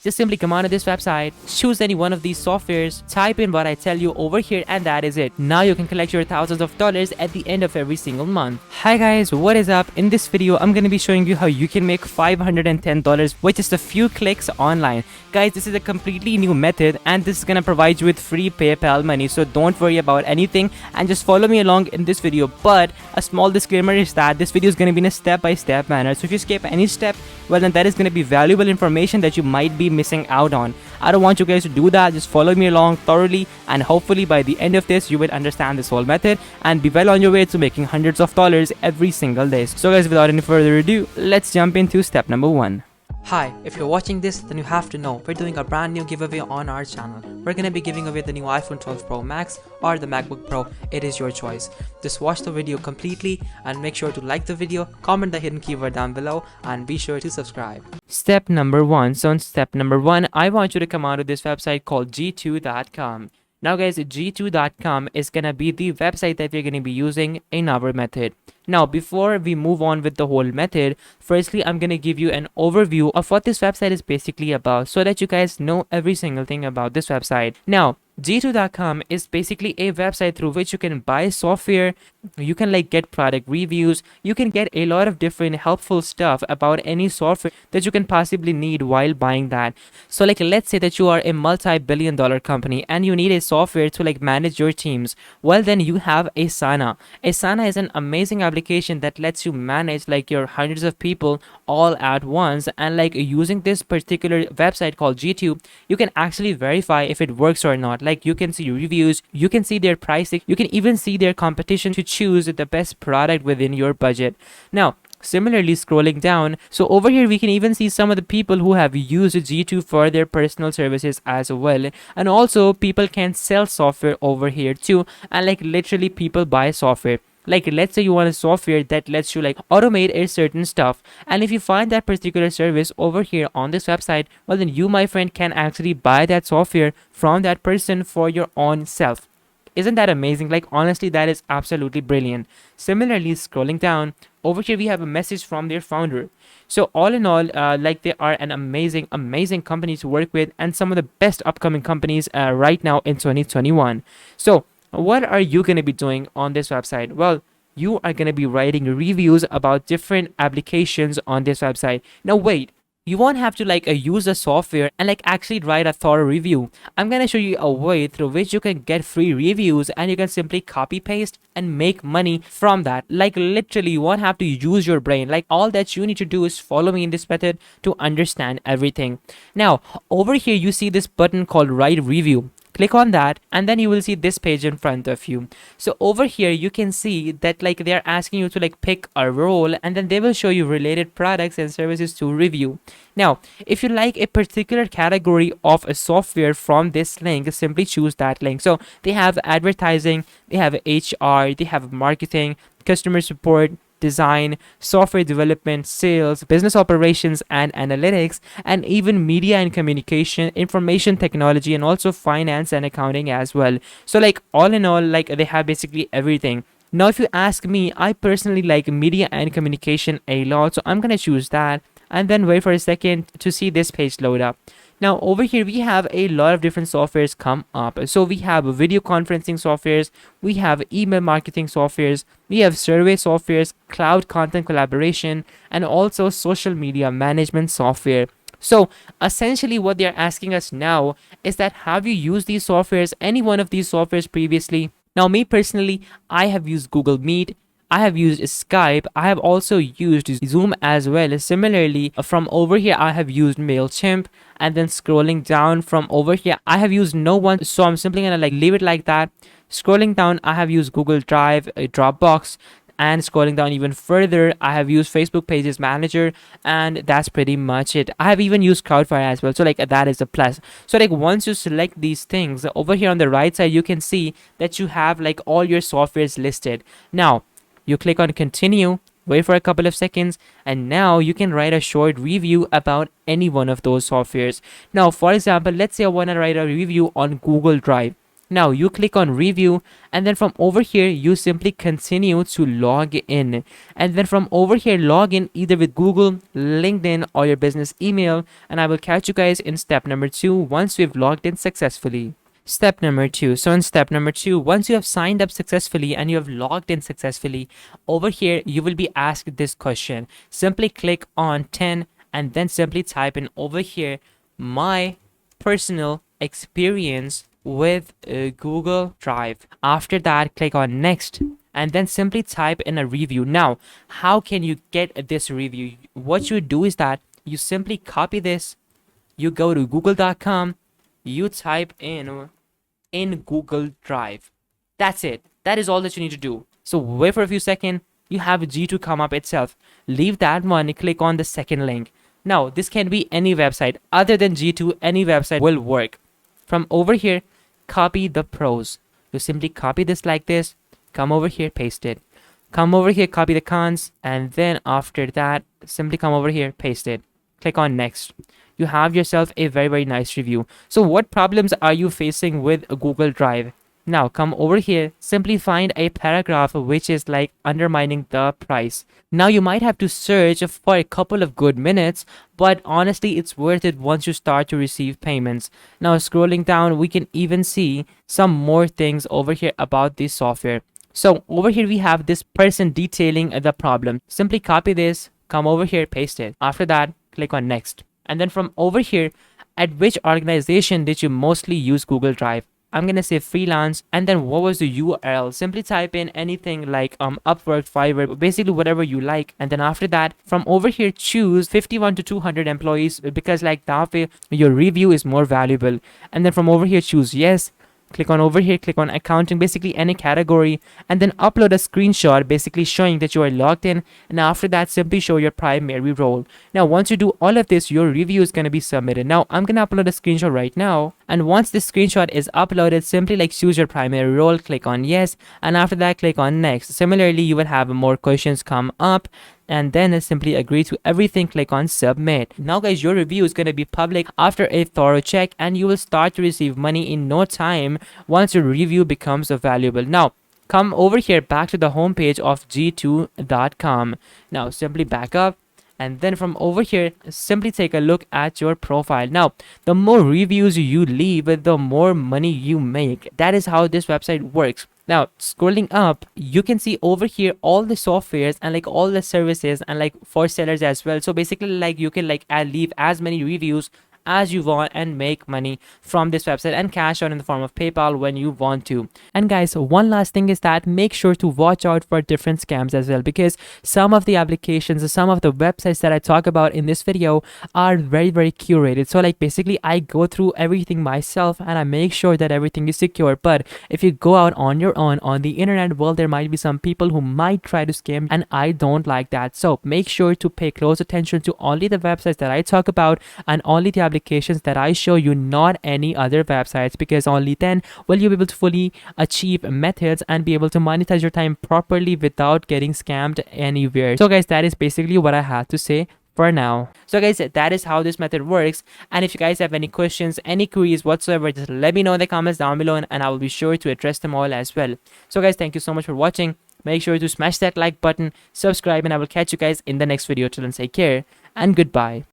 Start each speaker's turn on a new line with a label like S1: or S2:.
S1: Just simply come onto this website, choose any one of these softwares, type in what I tell you over here, and that is it. Now you can collect your thousands of dollars at the end of every single month. Hi guys, what is up? In this video, I'm gonna be showing you how you can make $510 with just a few clicks online. Guys, this is a completely new method and this is gonna provide you with free PayPal money, so don't worry about anything and just follow me along in this video. But a small disclaimer is that this video is gonna be in a step-by-step manner, so if you skip any step, well then that is gonna be valuable information that you might be missing out on. I don't want you guys to do that. Just follow me along thoroughly and hopefully by the end of this you will understand this whole method and be well on your way to making hundreds of dollars every single day. So guys, without any further ado, let's jump into step number 1. Hi, if you're watching this, then you have to know we're doing a brand new giveaway on our channel. We're gonna be giving away the new iPhone 12 Pro Max or the MacBook Pro. It is your choice. Just watch the video completely and make sure to like the video, comment the hidden keyword down below, and be sure to subscribe. Step number 1. So in step number 1, I want you to come out of this website called g2.com. Now guys, g2.com is gonna be the website that we're gonna be using in our method. Now before we move on with the whole method, firstly I'm gonna give you an overview of what this website is basically about so that you guys know every single thing about this website. Now g2.com is basically a website through which you can buy software, you can get product reviews, you can get a lot of different helpful stuff about any software that you can possibly need while buying that. So let's say that you are a multi-billion-dollar company and you need a software to manage your teams. Well then you have Asana. Asana is an amazing application that lets you manage your hundreds of people all at once, and using this particular website called G2, you can actually verify if it works or not. You can see reviews, you can see their pricing, you can even see their competition to choose the best product within your budget. Now similarly, scrolling down, so over here we can even see some of the people who have used G2 for their personal services as well, and also people can sell software over here too, and literally people buy software. Let's say you want a software that lets you automate a certain stuff, and if you find that particular service over here on this website, well then you, my friend, can actually buy that software from that person for your own self. Isn't that amazing? Honestly, that is absolutely brilliant. Similarly, scrolling down, over here we have a message from their founder. So all in all, they are an amazing company to work with and some of the best upcoming companies right now in 2021. So what are you going to be doing on this website? Well, you are going to be writing reviews about different applications on this website. Now wait, you won't have to use the software and actually write a thorough review. I'm going to show you a way through which you can get free reviews and you can simply copy paste and make money from that. Literally you won't have to use your brain. All that you need to do is follow me in this method to understand everything. Now over here you see this button called write review. Click on that and then you will see this page in front of you. So over here you can see that they're asking you to pick a role, and then they will show you related products and services to review. Now if you like a particular category of a software from this link, simply choose that link. So they have advertising, they have HR, they have marketing, customer support, design, software development, sales, business operations and analytics, and even media and communication, information technology, and also finance and accounting as well. So all in all, they have basically everything. Now if you ask me, I personally like media and communication a lot, so I'm gonna choose that and then wait for a second to see this page load up. Now over here we have a lot of different softwares come up. So we have video conferencing softwares, we have email marketing softwares, we have survey softwares, cloud content collaboration, and also social media management software. So essentially what they're asking us now is that have you used these softwares, any one of these softwares previously? Now me personally, I have used Google Meet, I have used Skype, I have also used Zoom as well. Similarly, from over here I have used MailChimp, and then scrolling down from over here I have used no one, so I'm simply gonna leave it like that. Scrolling down I have used Google Drive, Dropbox, and scrolling down even further I have used Facebook Pages Manager, and that's pretty much it. I have even used Crowdfire as well, so that is a plus. So once you select these things, over here on the right side you can see that you have all your softwares listed. Now you click on continue, wait for a couple of seconds, and now you can write a short review about any one of those softwares. Now for example, let's say I want to write a review on Google Drive. Now you click on review, and then from over here you simply continue to log in, and then from over here log in either with Google, LinkedIn, or your business email, and I will catch you guys in step number 2 once we've logged in successfully. Step number 2. So in step number 2, once you have signed up successfully and you have logged in successfully, over here you will be asked this question. Simply click on 10 and then simply type in over here my personal experience with Google Drive. After that, click on next and then simply type in a review. Now, how can you get this review? What you do is that you simply copy this, you go to google.com, you type in Google Drive. That's it. That is all that you need to do. So wait for a few seconds. You have G2 come up itself. Leave that one and click on the second link. Now, this can be any website other than G2. Any website will work. From over here, copy the pros. You simply copy this like this. Come over here, paste it. Come over here, copy the cons. And then after that, simply come over here, paste it. Click on next. You have yourself a very nice review. So what problems are you facing with Google Drive? Now come over here, simply find a paragraph which is like undermining the price. Now you might have to search for a couple of good minutes, but honestly it's worth it once you start to receive payments. Now scrolling down, we can even see some more things over here about this software. So over here we have this person detailing the problem. Simply copy this, come over here, paste it. After that, click on next. And then from over here, at which organization did you mostly use Google Drive? I'm gonna say freelance, and then what was the URL? Simply type in anything like Upwork, Fiverr, basically whatever you like. And then after that, from over here, choose 51 to 200 employees, because like that way your review is more valuable. And then from over here, choose yes. Click on over here, click on accounting, basically any category, and then upload a screenshot basically showing that you are logged in. And after that, simply show your primary role. Now once you do all of this, your review is going to be submitted. Now I'm going to upload a screenshot right now, and once this screenshot is uploaded, simply like choose your primary role, click on yes, and after that click on next. Similarly, you will have more questions come up, and then simply agree to everything, click on submit. Now guys, your review is going to be public after a thorough check, and you will start to receive money in no time once your review becomes valuable. Now come over here back to the home page of g2.com. Now simply back up, and then from over here simply take a look at your profile. Now the more reviews you leave, the more money you make. That is how this website works. Now scrolling up, you can see over here all the softwares and like all the services and like for sellers as well. So basically like you can like leave as many reviews as you want and make money from this website and cash out in the form of PayPal when you want to. And guys, one last thing is that make sure to watch out for different scams as well, because some of the applications, some of the websites that I talk about in this video are very curated. So like basically I go through everything myself and I make sure that everything is secure. But if you go out on your own on the internet, well, there might be some people who might try to scam, and I don't like that. So make sure to pay close attention to only the websites that I talk about and only the applications that I show you, not any other websites, because only then will you be able to fully achieve methods and be able to monetize your time properly without getting scammed anywhere. So guys, that is basically what I had to say for now. So guys, that is how this method works. And if you guys have any questions, any queries whatsoever, just let me know in the comments down below, and I will be sure to address them all as well. So guys, thank you so much for watching. Make sure to smash that like button, subscribe, and I will catch you guys in the next video. Till then, take care and goodbye.